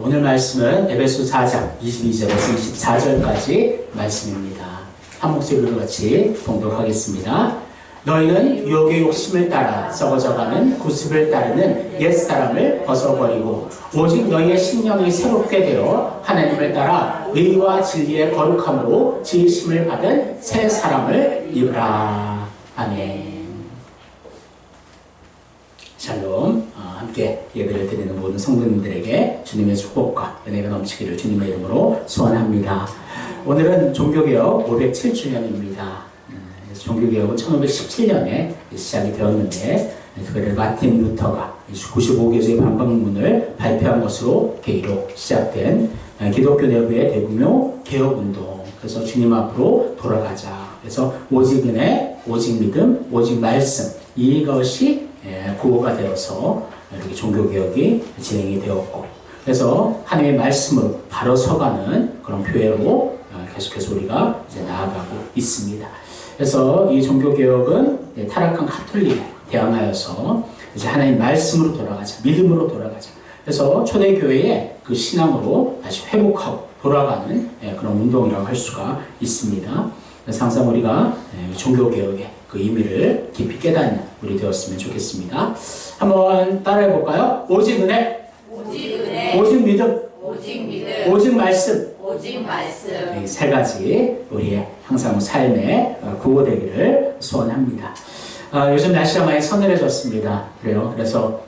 오늘 말씀은 에베소 4장 22절에서 24절까지 말씀입니다. 한 목소리로 같이 봉독하겠습니다. 너희는 유혹의 욕심을 따라 썩어져가는 구습을 따르는 옛사람을 벗어버리고 오직 너희의 신령이 새롭게 되어 하나님을 따라 의와 진리의 거룩함으로 지으심을 받은 새 사람을 입으라. 아멘. 샬롬. 함께 예배를 드리는 모든 성도님들에게 주님의 축복과 은혜가 넘치기를 주님의 이름으로 소원합니다. 오늘은 종교개혁 507주년입니다. 종교개혁은 1517년에 시작이 되었는데 그거를 마틴 루터가 95개조의 반박문을 발표한 것으로 계기로 시작된 기독교 내부의 대규모 개혁운동. 그래서 주님 앞으로 돌아가자. 그래서 오직 은혜, 오직 믿음, 오직 말씀, 이것이 구호가 되어서 이렇게 종교개혁이 진행이 되었고, 그래서 하나님의 말씀으로 바로 서가는 그런 교회로 계속해서 우리가 이제 나아가고 있습니다. 그래서 이 종교개혁은 타락한 가톨릭에 대항하여서 이제 하나님 말씀으로 돌아가자, 믿음으로 돌아가자. 그래서 초대교회의 그 신앙으로 다시 회복하고 돌아가는 그런 운동이라고 할 수가 있습니다. 그래서 항상 우리가 종교개혁의 그 의미를 깊이 깨닫는 우리 되었으면 좋겠습니다. 한번 따라해 볼까요? 오직 은혜, 오직 은혜, 오직 믿음, 오직 믿음, 오직 말씀. 오직 말씀. 이 세 가지 우리의 항상 삶의 구호되기를 소원합니다. 요즘 날씨가 많이 서늘해졌습니다. 그래요. 그래서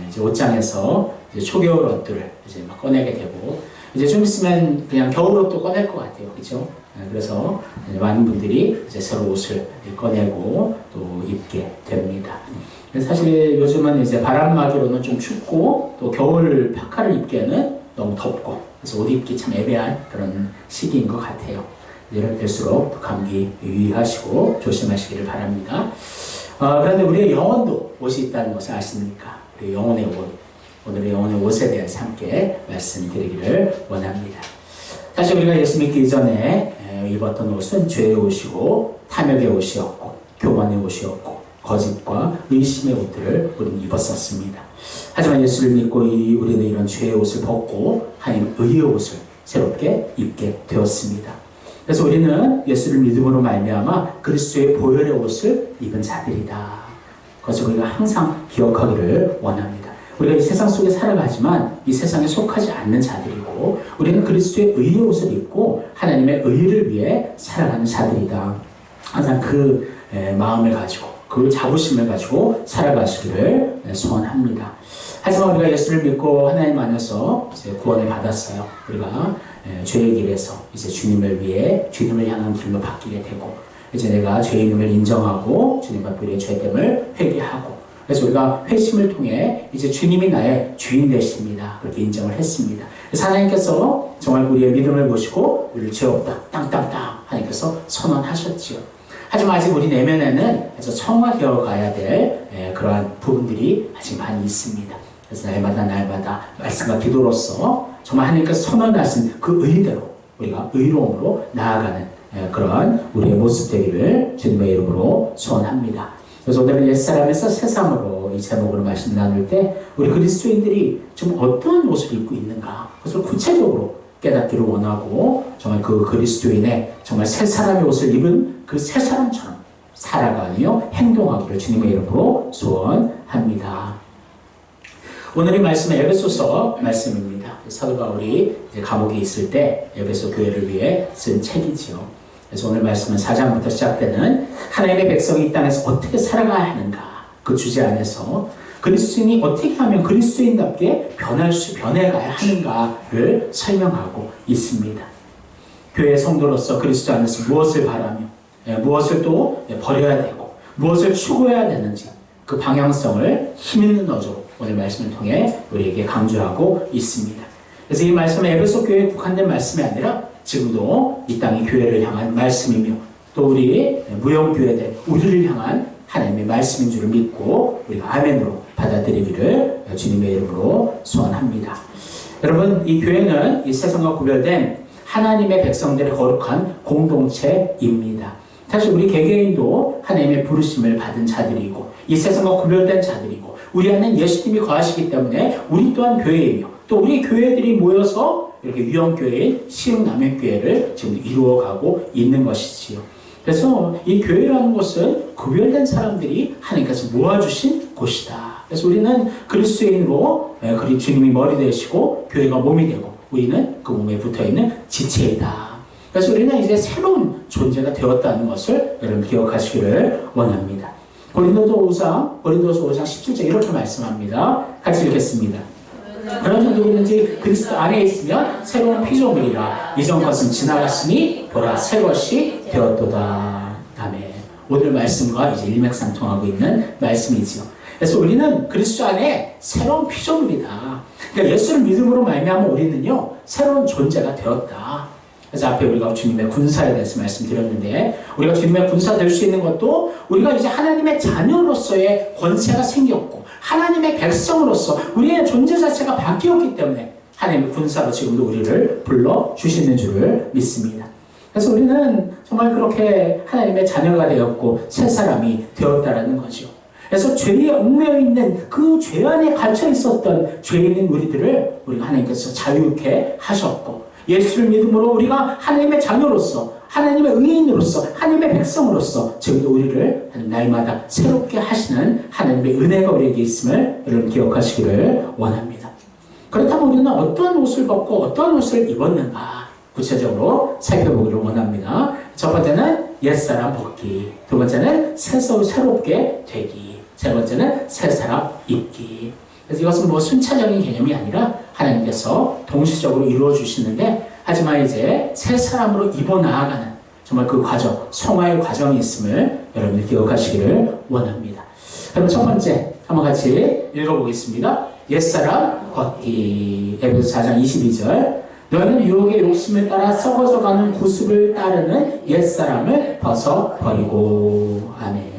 이제 옷장에서 이제 초겨울 옷들을 이제 막 꺼내게 되고, 이제 좀 있으면 그냥 겨울 옷도 꺼낼 것 같아요. 그렇죠? 그래서 많은 분들이 이제 새로 옷을 꺼내고 또 입게 됩니다. 사실 요즘은 이제 바람막이로는 좀 춥고 또 겨울 파카를 입기에는 너무 덥고, 그래서 옷 입기 참 애매한 그런 시기인 것 같아요. 이럴 때일수록 감기 유의하시고 조심하시기를 바랍니다. 그런데 우리의 영혼도 옷이 있다는 것을 아십니까? 우리 영혼의 옷, 오늘의 영혼의 옷에 대해서 함께 말씀드리기를 원합니다. 사실 우리가 예수 믿기 이전에 입었던 옷은 죄의 옷이고 탐욕의 옷이었고 교만의 옷이었고 거짓과 의심의 옷들을 우리는 입었었습니다. 하지만 예수를 믿고 우리는 이런 죄의 옷을 벗고 하나님 의의 옷을 새롭게 입게 되었습니다. 그래서 우리는 예수를 믿음으로 말미암아 그리스도의 보혈의 옷을 입은 자들이다. 그것을 우리가 항상 기억하기를 원합니다. 우리가 이 세상 속에 살아가지만 이 세상에 속하지 않는 자들이고 우리는 그리스도의 의의 옷을 입고 하나님의 의를 위해 살아가는 자들이다. 항상 그 마음을 가지고 그 자부심을 가지고 살아가시기를 소원합니다. 하지만 우리가 예수를 믿고 하나님 안에서 이제 구원을 받았어요. 우리가 죄의 길에서 이제 주님을 위해 주님을 향한 길로 바뀌게 되고, 이제 내가 죄인임을 인정하고 주님 앞에 우리의 죄됨을 회개하고, 그래서 우리가 회심을 통해 이제 주님이 나의 주인 되십니다. 그렇게 인정을 했습니다. 그래서 하나님께서 정말 우리의 믿음을 보시고 우리를 죄 없다 땅땅땅 하나님께서 선언하셨지요. 하지만 아직 우리 내면에는 아주 청화되어 가야 될 그러한 부분들이 아직 많이 있습니다. 그래서 날마다 말씀과 기도로서 정말 하나님께서 선언하신 그 의대로 우리가 의로움으로 나아가는 그러한 우리의 모습 되기를 주님의 이름으로 소원합니다. 그래서 오늘은 옛사람에서 새사람으로 이 제목으로 말씀 나눌 때 우리 그리스도인들이 좀 어떤 옷을 입고 있는가, 그것을 구체적으로 깨닫기를 원하고 정말 그 그리스도인의 정말 새 사람의 옷을 입은 그 새 사람처럼 살아가며 행동하기를 주님의 이름으로 소원합니다. 오늘의 말씀은 에베소서 말씀입니다. 사도 바울이 이제 감옥에 있을 때 에베소 교회를 위해 쓴 책이지요. 그래서 오늘 말씀은 4장부터 시작되는 하나님의 백성이 이 땅에서 어떻게 살아가야 하는가, 그 주제 안에서 그리스도인이 어떻게 하면 그리스도인답게 변해가야 하는가를 설명하고 있습니다. 교회 성도로서 그리스도 안에서 무엇을 바라며 무엇을 또 버려야 되고 무엇을 추구해야 되는지 그 방향성을 힘있는 어조로 오늘 말씀을 통해 우리에게 강조하고 있습니다. 그래서 이 말씀은 에베소 교회에 국한된 말씀이 아니라 지금도 이 땅의 교회를 향한 말씀이며 또 우리 무형교회된 우리를 향한 하나님의 말씀인 줄을 믿고 우리가 아멘으로 받아들이기를 주님의 이름으로 소원합니다. 여러분, 이 교회는 이 세상과 구별된 하나님의 백성들의 거룩한 공동체입니다. 사실 우리 개개인도 하나님의 부르심을 받은 자들이고 이 세상과 구별된 자들이고 우리 안에 예수님이 거하시기 때문에 우리 또한 교회이며 또 우리 교회들이 모여서 이렇게 유형교회인 시흥남행교회를 지금 이루어가고 있는 것이지요. 그래서 이 교회라는 곳은 구별된 사람들이 하나님께서 모아주신 곳이다. 그래서 우리는 그리스도인으로 그리 주님이 머리 되시고 교회가 몸이 되고 우리는 그 몸에 붙어있는 지체이다. 그래서 우리는 이제 새로운 존재가 되었다는 것을 여러분 기억하시기를 원합니다. 고린도서 5장 17절 이렇게 말씀합니다. 같이 읽겠습니다. 그러나 누구든지 그리스도 안에 있으면 새로운 피조물이라 이전 것은 지나갔으니 보라 새 것이 되었도다. 아멘. 오늘 말씀과 이제 일맥상통하고 있는 말씀이지요. 그래서 우리는 그리스도 안에 새로운 피조물이다. 그러니까 예수를 믿음으로 말미암아 우리는요 새로운 존재가 되었다. 그래서 앞에 우리가 주님의 군사에 대해서 말씀드렸는데 우리가 주님의 군사 될 수 있는 것도 우리가 이제 하나님의 자녀로서의 권세가 생겼고 하나님의 백성으로서 우리의 존재 자체가 바뀌었기 때문에 하나님의 군사로 지금도 우리를 불러주시는 줄을 믿습니다. 그래서 우리는 정말 그렇게 하나님의 자녀가 되었고 새 사람이 되었다라는 거죠. 그래서 죄에 얽매여 있는 그 죄 안에 갇혀 있었던 죄인인 우리들을 우리가 하나님께서 자유케 하셨고 예수를 믿음으로 우리가 하나님의 자녀로서 하나님의 의인으로서 하나님의 백성으로서 지금도 우리를 날마다 새롭게 하시는 하나님의 은혜가 우리에게 있음을 여러분 기억하시기를 원합니다. 그렇다면 우리는 어떤 옷을 벗고 어떤 옷을 입었는가 구체적으로 살펴보기를 원합니다. 첫 번째는 옛사람 벗기, 두 번째는 새롭게 되기, 세 번째는 새사람 입기. 그래서 이것은 뭐 순차적인 개념이 아니라 하나님께서 동시적으로 이루어 주시는데 하지만 이제 새 사람으로 입어 나아가는 정말 그 과정, 성화의 과정이 있음을 여러분이 기억하시기를 원합니다. 그럼 첫 번째 한번 같이 읽어보겠습니다. 옛사람 벗기. 에베소 4장 22절. 너희는 유혹의 욕심을 따라 썩어져가는 구습을 따르는 옛사람을 벗어버리고. 아멘.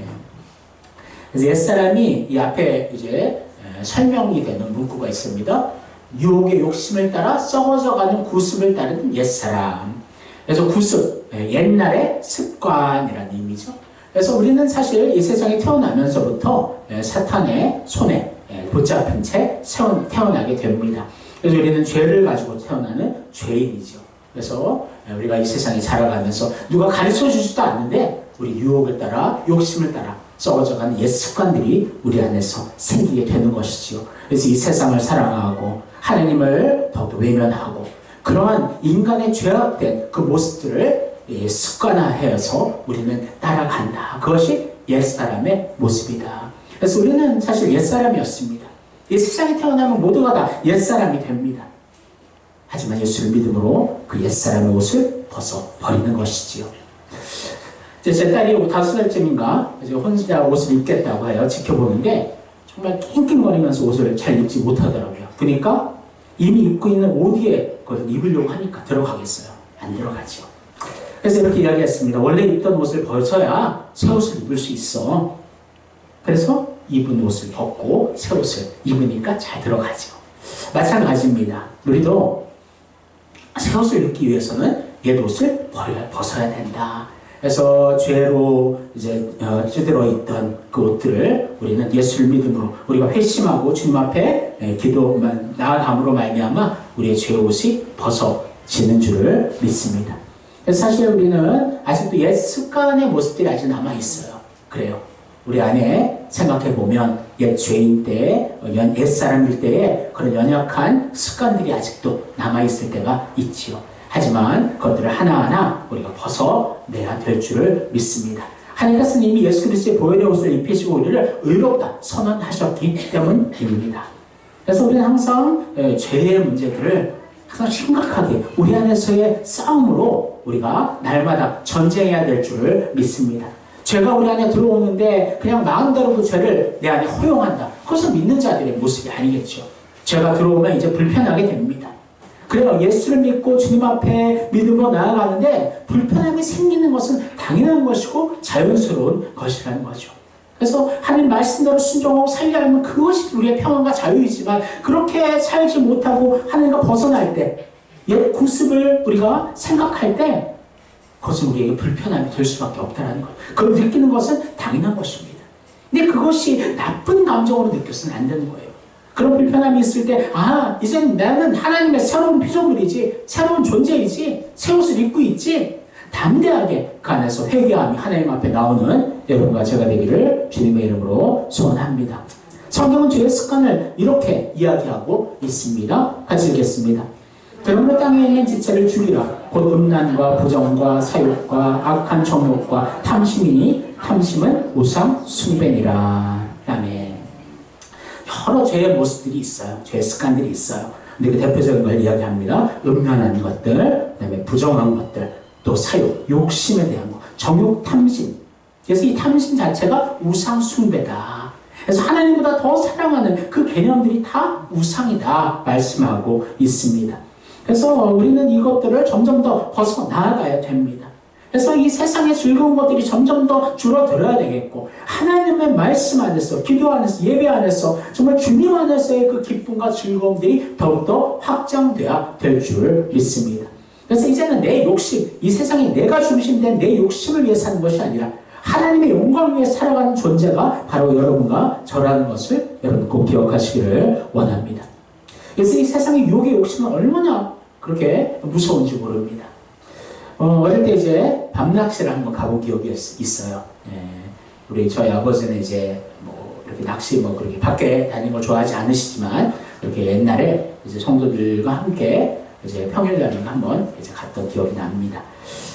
그래서 옛사람이 이 앞에 이제 설명이 되는 문구가 있습니다. 유혹의 욕심을 따라 썩어져가는 구습을 따르는 옛사람. 그래서 구습, 옛날의 습관이라는 의미죠. 그래서 우리는 사실 이 세상에 태어나면서부터 사탄의 손에 붙잡힌 채 태어나게 됩니다. 그래서 우리는 죄를 가지고 태어나는 죄인이죠. 그래서 우리가 이 세상에 자라가면서 누가 가르쳐 주지도 않는데 우리 유혹을 따라 욕심을 따라 썩어져가는 옛 습관들이 우리 안에서 생기게 되는 것이지요. 그래서 이 세상을 사랑하고 하나님을 더욱더 외면하고 그러한 인간의 죄악된 그 모습들을 습관화해서 우리는 따라간다. 그것이 옛사람의 모습이다. 그래서 우리는 사실 옛사람이었습니다. 이 세상에 태어나면 모두가 다 옛사람이 됩니다. 하지만 예수를 믿음으로 그 옛사람의 옷을 벗어버리는 것이지요. 제 딸이 5살쯤인가 혼자 옷을 입겠다고 해요. 지켜보는데 정말 낑낑거리면서 옷을 잘 입지 못하더라고요. 보니까 이미 입고 있는 옷 위에 그걸 입으려고 하니까 들어가겠어요? 안 들어가죠. 그래서 이렇게 이야기했습니다. 원래 입던 옷을 벗어야 새 옷을 입을 수 있어. 그래서 입은 옷을 벗고 새 옷을 입으니까 잘 들어가죠. 마찬가지입니다. 우리도 새 옷을 입기 위해서는 옛 옷을 벗어야 된다. 그래서 죄로 이제 찌들어 있던 그 옷들을 우리는 예수를 믿음으로 우리가 회심하고 주님 앞에 기도만 나아감으로 말미암아 우리의 죄 옷이 벗어지는 줄을 믿습니다. 그래서 사실 우리는 아직도 옛 습관의 모습들이 아직 남아 있어요. 그래요. 우리 안에 생각해 보면 옛 죄인 때, 옛 사람일 때의 그런 연약한 습관들이 아직도 남아 있을 때가 있지요. 하지만 그것들을 하나하나 우리가 벗어내야 될 줄을 믿습니다. 하나님께서는 이미 예수 그리스도의 보혈의 옷을 입히시고 우리를 의롭다 선언하셨기 때문입니다. 그래서 우리는 항상 죄의 문제들을 항상 심각하게 우리 안에서의 싸움으로 우리가 날마다 전쟁해야 될 줄을 믿습니다. 죄가 우리 안에 들어오는데 그냥 마음대로 그 죄를 내 안에 허용한다. 그것은 믿는 자들의 모습이 아니겠죠. 죄가 들어오면 이제 불편하게 됩니다. 그래요. 예수를 믿고 주님 앞에 믿음으로 나아가는데 불편함이 생기는 것은 당연한 것이고 자연스러운 것이라는 거죠. 그래서 하나님 말씀대로 순종하고 살려 하면 그것이 우리의 평안과 자유이지만 그렇게 살지 못하고 하나님과 벗어날 때 옛 구습을 우리가 생각할 때 그것은 우리에게 불편함이 될 수밖에 없다는 거예요. 그걸 느끼는 것은 당연한 것입니다. 근데 그것이 나쁜 감정으로 느껴서는 안 되는 거예요. 그런 불편함이 있을 때, 이젠 나는 하나님의 새로운 피조물이지, 새로운 존재이지, 새 옷을 입고 있지, 담대하게 그 안에서 회개함이 하나님 앞에 나오는 여러분과 제가 되기를 주님의 이름으로 소원합니다. 성경은 죄의 습관을 이렇게 이야기하고 있습니다. 같이 읽겠습니다. 그러므로 땅에 있는 지체를 죽이라. 곧 음란과 부정과 사욕과 악한 정욕과 탐심이니 탐심은 우상 숭배니라. 아멘. 여러 죄의 모습들이 있어요. 죄의 습관들이 있어요. 근데 그 대표적인 걸 이야기합니다. 음란한 것들, 그다음에 부정한 것들, 또 사욕, 욕심에 대한 것, 정욕, 탐심. 그래서 이 탐심 자체가 우상 숭배다. 그래서 하나님보다 더 사랑하는 그 개념들이 다 우상이다 말씀하고 있습니다. 그래서 우리는 이것들을 점점 더 벗어 나아가야 됩니다. 그래서 이 세상의 즐거운 것들이 점점 더 줄어들어야 되겠고, 하나님의 말씀 안에서, 기도 안에서, 예배 안에서 정말 주님 안에서의 그 기쁨과 즐거움들이 더욱더 확장돼야 될 줄 믿습니다. 그래서 이제는 내 욕심, 이 세상에 내가 중심된 내 욕심을 위해 사는 것이 아니라 하나님의 영광을 위해 살아가는 존재가 바로 여러분과 저라는 것을 여러분 꼭 기억하시기를 원합니다. 그래서 이 세상의 유혹의 욕심은 얼마나 그렇게 무서운지 모릅니다. 어릴 때 이제 밤낚시를 한번 가본 기억이 있어요. 우리 저희 아버지는 이제 뭐 이렇게 낚시 뭐 그렇게 밖에 다니는 걸 좋아하지 않으시지만 그렇게 옛날에 이제 성도들과 함께 이제 평일날에 한번 이제 갔던 기억이 납니다.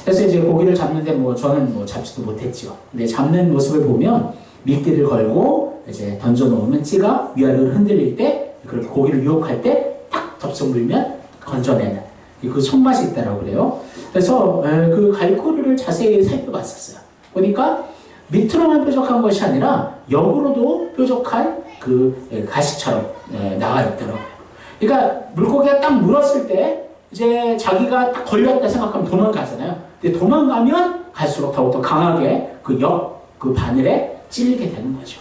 그래서 이제 고기를 잡는데 뭐 저는 뭐 잡지도 못했죠. 근데 잡는 모습을 보면 미끼를 걸고 이제 던져놓으면 찌가 위아래로 흔들릴 때 그렇게 고기를 유혹할 때 딱 덥석 물면 건져내는 그 손맛이 있다라고 그래요. 그래서 그 갈고리를 자세히 살펴봤었어요. 보니까 밑으로만 뾰족한 것이 아니라 역으로도 뾰족한 그 가시처럼 나와 있더라고요. 그러니까 물고기가 딱 물었을 때 이제 자기가 딱 걸렸다 생각하면 도망가잖아요. 근데 도망가면 갈수록 더욱더 강하게 그 바늘에 찔리게 되는 거죠.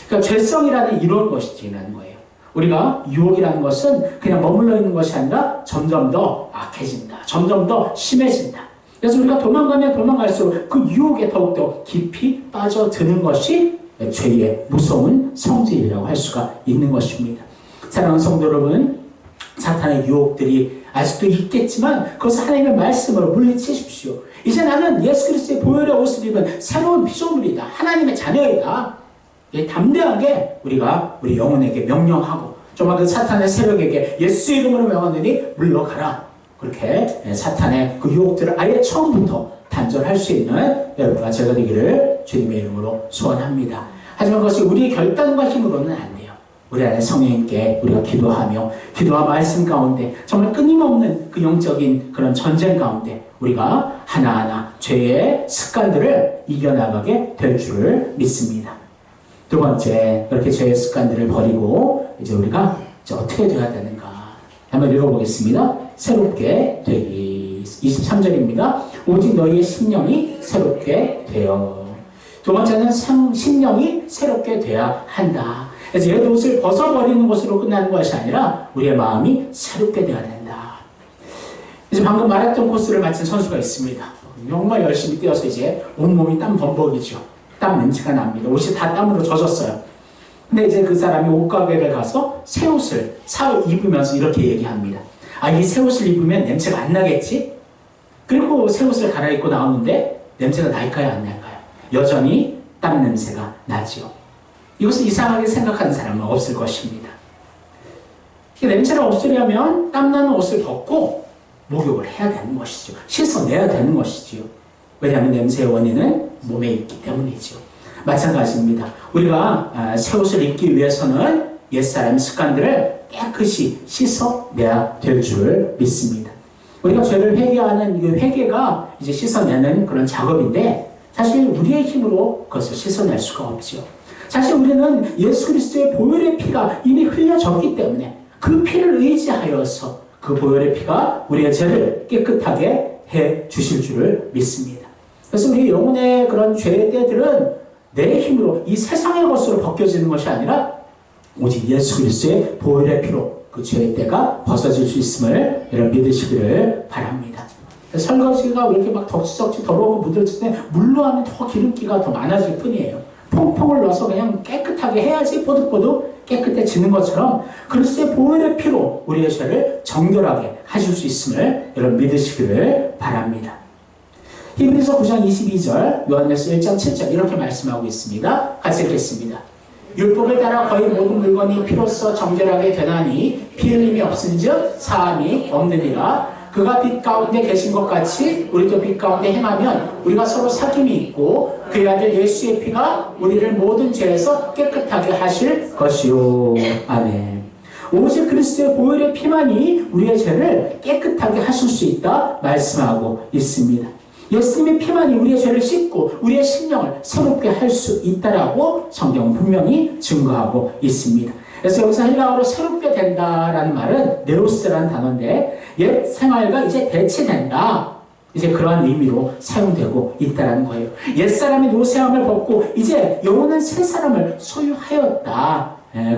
그러니까 죄성이라는 이런 것이라는 거예요. 우리가 유혹이라는 것은 그냥 머물러 있는 것이 아니라 점점 더 악해진다. 점점 더 심해진다. 그래서 우리가 도망가면 도망갈수록 그 유혹에 더욱더 깊이 빠져드는 것이 죄의 무서운 성질이라고 할 수가 있는 것입니다. 사랑하는 성도 여러분, 사탄의 유혹들이 아직도 있겠지만 그것을 하나님의 말씀으로 물리치십시오. 이제 나는 예수 그리스도의 보혈의 옷을 입은 새로운 피조물이다. 하나님의 자녀이다. 담대하게 우리가 우리 영혼에게 명령하고 정말 그 사탄의 세력에게 예수 이름으로 명하느니 물러가라. 그렇게 사탄의 그 유혹들을 아예 처음부터 단절할 수 있는 여러분과 제가 되기를 주님의 이름으로 소원합니다. 하지만 그것이 우리의 결단과 힘으로는 안 돼요. 우리 안에 성령님께 우리가 기도하며 기도와 말씀 가운데 정말 끊임없는 그 영적인 그런 전쟁 가운데 우리가 하나하나 죄의 습관들을 이겨나가게 될 줄을 믿습니다. 두 번째, 그렇게 죄의 습관들을 버리고 이제 우리가 이제 어떻게 돼야 되는가 한번 읽어보겠습니다. 새롭게 되기. 23절입니다. 오직 너희의 심령이 새롭게 되어. 두 번째는 심령이 새롭게 돼야 한다. 그래서 옛 옷을 벗어버리는 것으로 끝나는 것이 아니라 우리의 마음이 새롭게 되어야 된다. 이제 방금 말했던 코스를 마친 선수가 있습니다. 정말 열심히 뛰어서 이제 온몸이 땀 범벅이죠. 땀 냄새가 납니다. 옷이 다 땀으로 젖었어요. 근데 이제 그 사람이 옷가게를 가서 새 옷을 입으면서 이렇게 얘기합니다. 이 새 옷을 입으면 냄새가 안 나겠지? 그리고 새 옷을 갈아입고 나오는데 냄새가 날까요? 안 날까요? 여전히 땀 냄새가 나지요. 이것을 이상하게 생각하는 사람은 없을 것입니다. 냄새를 없애려면 땀나는 옷을 벗고 목욕을 해야 되는 것이죠. 씻어내야 되는 것이지요. 왜냐하면 냄새의 원인은 몸에 있기 때문이죠. 마찬가지입니다. 우리가 새 옷을 입기 위해서는 옛사람의 습관들을 깨끗이 씻어내야 될 줄 믿습니다. 우리가 죄를 회개하는 이 회개가 이제 씻어내는 그런 작업인데 사실 우리의 힘으로 그것을 씻어낼 수가 없죠. 사실 우리는 예수 그리스도의 보혈의 피가 이미 흘려졌기 때문에 그 피를 의지하여서 그 보혈의 피가 우리의 죄를 깨끗하게 해 주실 줄을 믿습니다. 그래서 우리 영혼의 그런 죄의 때들은 내 힘으로 이 세상의 것으로 벗겨지는 것이 아니라 오직 예수 그리스도의 보혈의 피로 그 죄의 때가 벗어질 수 있음을 여러분 믿으시기를 바랍니다. 설거지가 왜 이렇게 막 덕지덕지 더러운 거 묻을 때 물로 하면 더 기름기가 더 많아질 뿐이에요. 퐁퐁을 넣어서 그냥 깨끗하게 해야지 뽀득뽀득 깨끗해지는 것처럼 그리스도의 보혈의 피로 우리의 죄를 정결하게 하실 수 있음을 여러분 믿으시기를 바랍니다. 히브리서 9장 22절, 요한일서 1장 7절 이렇게 말씀하고 있습니다. 같이 읽겠습니다. 율법을 따라 거의 모든 물건이 피로써 정결하게 되나니 피 흘림이 없은즉 사함이 없느니라. 그가 빛 가운데 계신 것 같이 우리도 빛 가운데 행하면 우리가 서로 사귐이 있고 그의 아들 예수의 피가 우리를 모든 죄에서 깨끗하게 하실 것이요. 아멘. 오직 그리스도의 보혈의 피만이 우리의 죄를 깨끗하게 하실 수 있다 말씀하고 있습니다. 예수님의 피만이 우리의 죄를 씻고 우리의 심령을 새롭게 할 수 있다라고 성경은 분명히 증거하고 있습니다. 그래서 여기서 헬라어로 새롭게 된다라는 말은 네오스라는 단어인데 옛 생활과 이제 대체된다. 이제 그러한 의미로 사용되고 있다는 거예요. 옛사람의 노쇠함을 벗고 이제 영원한 새 사람을 소유하였다.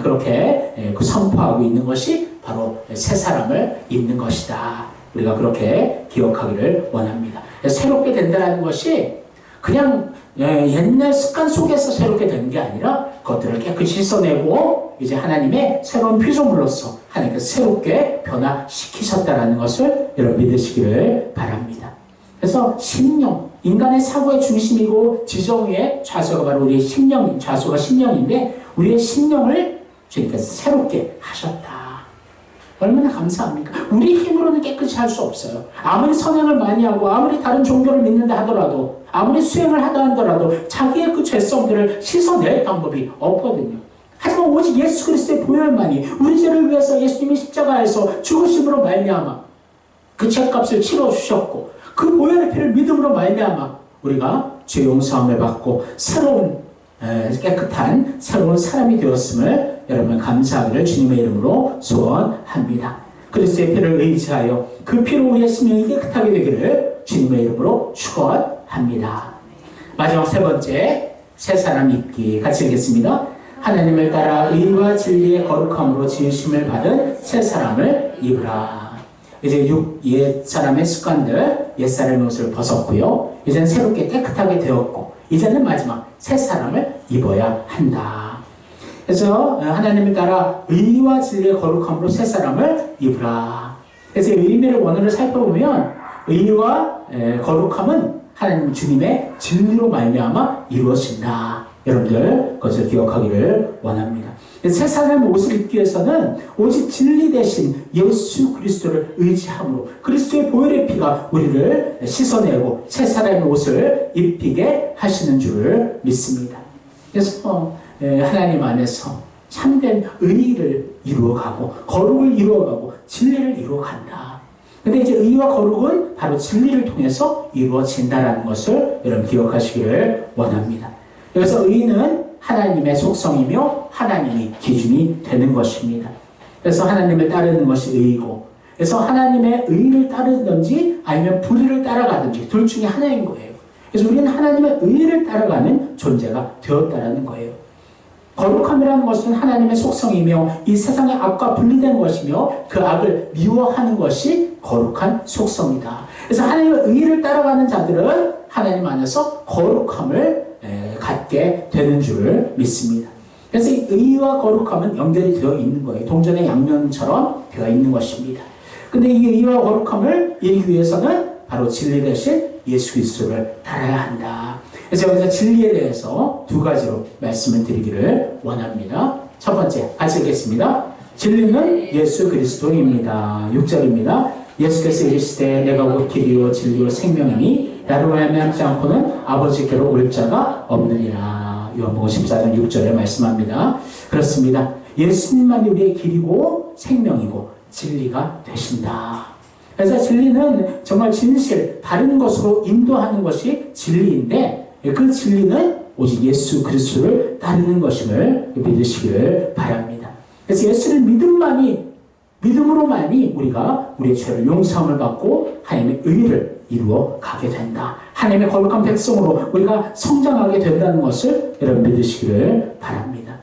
그렇게 선포하고 있는 것이 바로 새 사람을 입는 것이다. 우리가 그렇게 기억하기를 원합니다. 새롭게 된다는 것이 그냥 옛날 습관 속에서 새롭게 되는 게 아니라 그것들을 깨끗이 씻어내고 이제 하나님의 새로운 피조물로서 하나님께서 새롭게 변화시키셨다는 것을 여러분 믿으시기를 바랍니다. 그래서 심령, 인간의 사고의 중심이고 지정 위의 좌소가 바로 우리의 심령, 좌소가 심령인데 우리의 심령을 주님께서 새롭게 하셨다. 얼마나 감사합니까? 우리 힘으로는 깨끗이 할 수 없어요. 아무리 선행을 많이 하고 아무리 다른 종교를 믿는다 하더라도 아무리 수행을 하다 하더라도 자기의 그 죄성들을 씻어낼 방법이 없거든요. 하지만 오직 예수 그리스도의 보혈만이 우리 죄를 위해서 예수님이 십자가에서 죽으심으로 말미암아 그 죄값을 치러주셨고 그 보혈의 피를 믿음으로 말미암아 우리가 죄 용서함을 받고 새로운 깨끗한 새로운 사람이 되었음을 여러분 감사하기를 주님의 이름으로 소원합니다. 그리스도의 피를 의지하여 그 피로 우리의 심령이 깨끗하게 되기를 주님의 이름으로 축원합니다. 마지막 세 번째, 새 사람 입기 같이 읽겠습니다. 하나님을 따라 의와 진리의 거룩함으로 지으심을 받은 새 사람을 입으라. 이제 옛 사람의 습관들, 옛 사람의 옷을 벗었고요. 이제는 새롭게 깨끗하게 되었고 이제는 마지막 새 사람을 입어야 한다. 그래서 하나님을 따라 의와 진리의 거룩함으로 새 사람을 입으라. 그래서 의미를 원어를 살펴보면 의와 거룩함은 하나님 주님의 진리로 말미암아 이루어진다. 여러분들 그것을 기억하기를 원합니다. 새 사람의 옷을 입기 위해서는 오직 진리 대신 예수 그리스도를 의지함으로 그리스도의 보혈의 피가 우리를 씻어내고 새 사람의 옷을 입히게 하시는 줄을 믿습니다. 그래서 하나님 안에서 참된 의를 이루어가고 거룩을 이루어가고 진리를 이루어간다. 근데 이제 의와 거룩은 바로 진리를 통해서 이루어진다라는 것을 여러분 기억하시기를 원합니다. 그래서 의는 하나님의 속성이며 하나님이 기준이 되는 것입니다. 그래서 하나님을 따르는 것이 의이고 그래서 하나님의 의를 따르든지 아니면 불의를 따라가든지 둘 중에 하나인 거예요. 그래서 우리는 하나님의 의를 따라가는 존재가 되었다는 거예요. 거룩함이라는 것은 하나님의 속성이며 이 세상의 악과 분리된 것이며 그 악을 미워하는 것이 거룩한 속성이다. 그래서 하나님의 의를 따라가는 자들은 하나님 안에서 거룩함을 갖게 되는 줄을 믿습니다. 그래서 이 의와 거룩함은 연결이 되어 있는 거예요. 동전의 양면처럼 되어 있는 것입니다. 근데 이 의와 거룩함을 이루기 위해서는 바로 진리 대신 예수 그리스도를 따라야 한다. 그래서 여기서 진리에 대해서 두 가지로 말씀을 드리기를 원합니다. 첫 번째, 같이 읽겠습니다. 진리는 예수 그리스도입니다. 6절입니다. 예수께서 이르시되 내가 곧 길이요 진리요 생명이니 나로 말미암지 않고는 아버지께로 올 자가 없느니라. 요한복음 14장 6절에 말씀합니다. 그렇습니다. 예수님만이 우리의 길이고 생명이고 진리가 되신다. 그래서 진리는 정말 진실, 바른 것으로 인도하는 것이 진리인데 그 진리는 오직 예수 그리스도를 따르는 것임을 믿으시기를 바랍니다. 그래서 예수를 믿음으로만이 우리가 우리의 죄를 용서함을 받고 하나님의 의를 이루어 가게 된다. 하나님의 거룩한 백성으로 우리가 성장하게 된다는 것을 여러분 믿으시기를 바랍니다.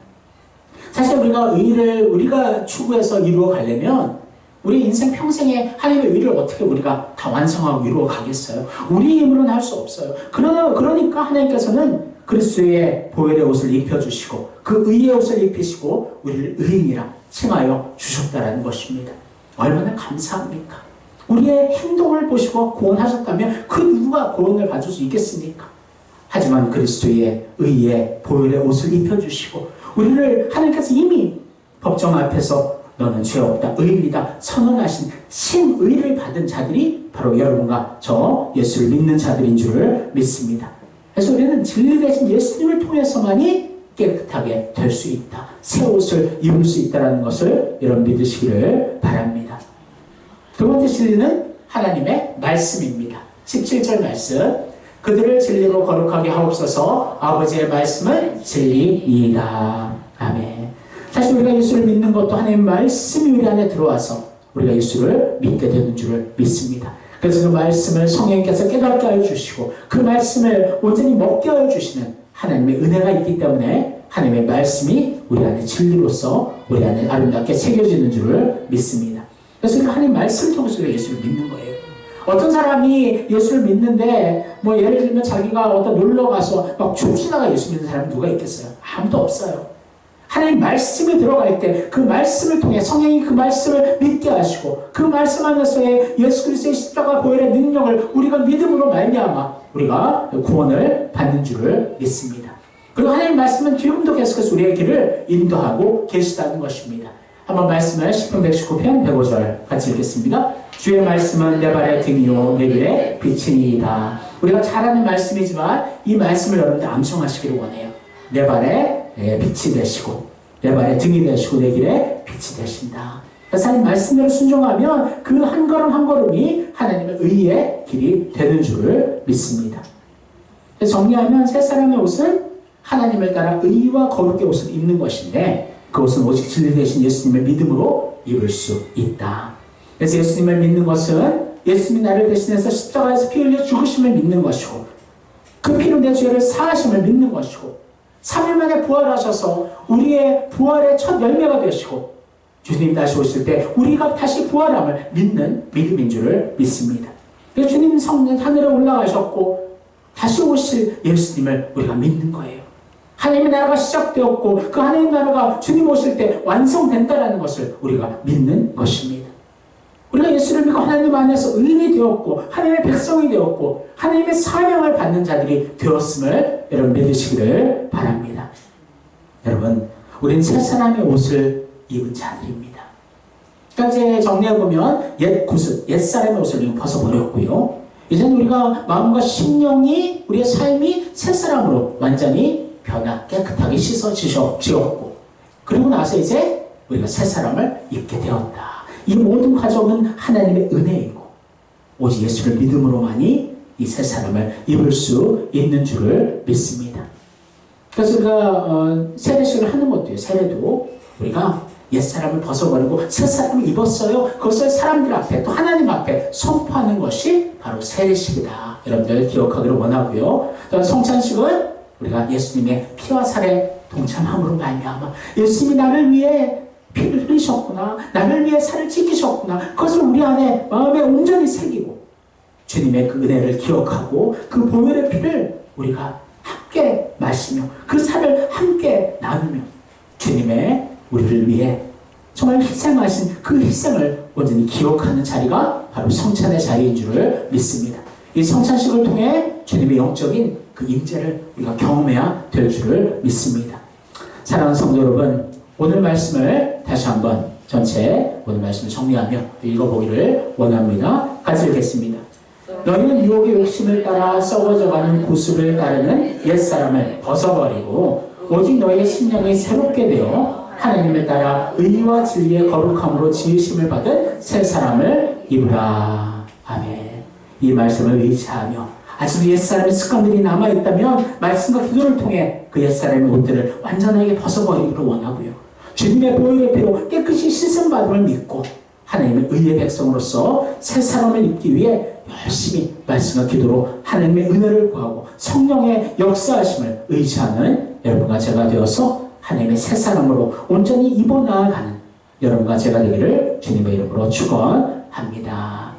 사실 우리가 의를 우리가 추구해서 이루어 가려면 우리 인생 평생에 하나님의 의를 어떻게 우리가 다 완성하고 이루어 가겠어요? 우리 힘으로는 할 수 없어요. 그러니까 하나님께서는 그리스도의 보혈의 옷을 입혀주시고 그 의의 옷을 입히시고 우리를 의인이라 칭하여 주셨다라는 것입니다. 얼마나 감사합니까? 우리의 행동을 보시고 구원하셨다면 그 누가 구원을 받을 수 있겠습니까? 하지만 그리스도의 의의 보혈의 옷을 입혀주시고 우리를 하나님께서 이미 법정 앞에서 너는 죄 없다, 의인이다 선언하신 신의를 받은 자들이 바로 여러분과 저 예수를 믿는 자들인 줄을 믿습니다. 그래서 우리는 진리 대신 예수님을 통해서만이 깨끗하게 될 수 있다. 새 옷을 입을 수 있다는 것을 여러분 믿으시기를 바랍니다. 두 번째 진리는 하나님의 말씀입니다. 17절 말씀. 그들을 진리로 거룩하게 하옵소서. 아버지의 말씀은 진리이다. 아멘. 사실 우리가 예수를 믿는 것도 하나님의 말씀이 우리 안에 들어와서 우리가 예수를 믿게 되는 줄을 믿습니다. 그래서 그 말씀을 성령께서 깨닫게 하여 주시고 그 말씀을 온전히 먹게 하여 주시는 하나님의 은혜가 있기 때문에 하나님의 말씀이 우리 안에 진리로서 우리 안에 아름답게 새겨지는 줄을 믿습니다. 그래서 우리가 하나님의 말씀을 통해서 우리가 예수를 믿는 거예요. 어떤 사람이 예수를 믿는데 뭐 예를 들면 자기가 어떤 놀러 가서 막 춤추다가 예수 믿는 사람이 누가 있겠어요? 아무도 없어요. 하나님 말씀이 들어갈 때 그 말씀을 통해 성령이 그 말씀을 믿게 하시고 그 말씀 안에서의 예수 그리스도의 십자가 보혈의 능력을 우리가 믿음으로 말미암아 우리가 구원을 받는 줄을 믿습니다. 그리고 하나님 말씀은 지금도 계속해서 우리의 길을 인도하고 계시다는 것입니다. 한번 말씀을 시편 119편 105절 같이 읽겠습니다. 주의 말씀은 내 발의 등이요 내 길의 빛이니이다. 우리가 잘 아는 말씀이지만 이 말씀을 여러분들 암송하시기를 원해요. 내 발의 빛이 되시고 내 발의 등이 되시고 내 길의 빛이 되신다. 그래서 하나님 말씀대로 순종하면 그 한 걸음 한 걸음이 하나님의 의의 길이 되는 줄을 믿습니다. 그래서 정리하면 새 사람의 옷은 하나님을 따라 의와 거룩의 옷을 입는 것인데 그 옷은 오직 진리 되신 예수님의 믿음으로 입을 수 있다. 그래서 예수님을 믿는 것은 예수님이 나를 대신해서 십자가에서 피 흘려 죽으심을 믿는 것이고 그 피로 내 죄를 사하심을 믿는 것이고 3일 만에 부활하셔서 우리의 부활의 첫 열매가 되시고 주님 다시 오실 때 우리가 다시 부활함을 믿는 믿음인 줄을 믿습니다. 그래서 주님 성령 하늘에 올라가셨고 다시 오실 예수님을 우리가 믿는 거예요. 하나님의 나라가 시작되었고 그 하나님의 나라가 주님 오실 때 완성된다는 것을 우리가 믿는 것입니다. 우리가 예수를 믿고 하나님 안에서 의인이 되었고 하나님의 백성이 되었고 하나님의 사명을 받는 자들이 되었음을 여러분 믿으시기를 바랍니다. 여러분 우리는 새 사람의 옷을 입은 자들입니다. 그러니까 이제 정리해보면 옛 구습, 옛 사람의 옷을 벗어버렸고요. 이제는 우리가 마음과 심령이 우리의 삶이 새 사람으로 완전히 변화 깨끗하게 씻어지었고 그리고 나서 이제 우리가 새 사람을 입게 되었다. 이 모든 과정은 하나님의 은혜이고 오직 예수를 믿음으로만이 이 새 사람을 입을 수 있는 줄을 믿습니다. 그래서 우리가 세례식을 하는 것도요. 세례도 우리가 옛사람을 벗어버리고 새 사람을 입었어요. 그것을 사람들 앞에 또 하나님 앞에 선포하는 것이 바로 세례식이다. 여러분들 기억하기를 원하고요. 또 성찬식은 우리가 예수님의 피와 살에 동참함으로 말미암아 예수님이 나를 위해 피를 흘리셨구나. 나를 위해 살을 찢기셨구나. 그것을 우리 안에 마음에 온전히 새기고 주님의 그 은혜를 기억하고 그 보혈의 피를 우리가 함께 마시며 그 살을 함께 나누며 주님의 우리를 위해 정말 희생하신 그 희생을 온전히 기억하는 자리가 바로 성찬의 자리인 줄을 믿습니다. 이 성찬식을 통해 주님의 영적인 그 임재를 우리가 경험해야 될 줄을 믿습니다. 사랑하는 성도 여러분, 오늘 말씀을 다시 한번 전체 오늘 말씀을 정리하며 읽어보기를 원합니다. 같이 읽겠습니다. 너희는 유혹의 욕심을 따라 썩어져가는 구습을 따르는 옛사람을 벗어버리고 오직 너희의 심령이 새롭게 되어 하나님을 따라 의와 진리의 거룩함으로 지으심을 받은 새 사람을 입으라. 아멘. 이 말씀을 의지하며 아직도 옛사람의 습관들이 남아있다면 말씀과 기도를 통해 그 옛사람의 옷들을 완전하게 벗어버리기를 원하고요. 주님의 보혈의 피로 깨끗이 씻음받음을 믿고 하나님의 의의 백성으로서 새 사람을 입기 위해 열심히 말씀과 기도로 하나님의 은혜를 구하고 성령의 역사하심을 의지하는 여러분과 제가 되어서 하나님의 새 사람으로 온전히 입어 나아가는 여러분과 제가 되기를 주님의 이름으로 축원합니다.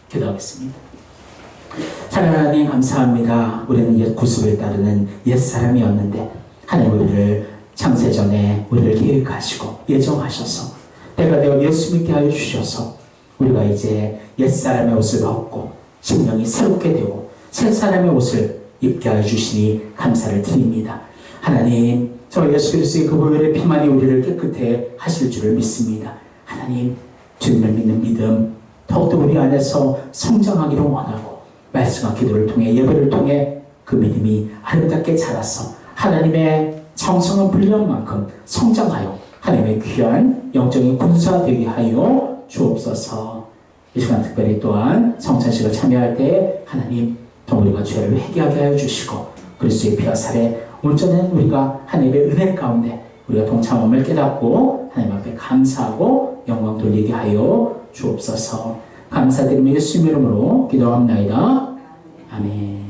기도하겠습니다. 사랑하는 하나님 감사합니다. 우리는 옛 구습을 따르는 옛사람이었는데 하나님 우리를 창세전에 우리를 계획하시고 예정하셔서 때가 되어 예수 믿게 하여 주셔서 우리가 이제 옛사람의 옷을 벗고 심령이 새롭게 되고 새사람의 옷을 입게 하여 주시니 감사를 드립니다. 하나님 저 예수 그리스도의 그 보혈의 피만이 우리를 깨끗해 하실 줄을 믿습니다. 하나님 주님을 믿는 믿음 더욱더 우리 안에서 성장하기를 원하고 말씀과 기도를 통해 예배를 통해 그 믿음이 아름답게 자라서 하나님의 정성은 불리한 만큼 성장하여 하나님의 귀한 영적인 군사가 되게 하여 주옵소서. 이 시간 특별히 또한 성찬식을 참여할 때 하나님 우리가 죄를 회개하게 하여 주시고 그리스도의 피와 살에 온전한 우리가 하나님의 은혜 가운데 우리가 동참함을 깨닫고 하나님 앞에 감사하고 영광 돌리게 하여 주옵소서. 감사드리며 예수님 이름으로 기도합니다. 아멘.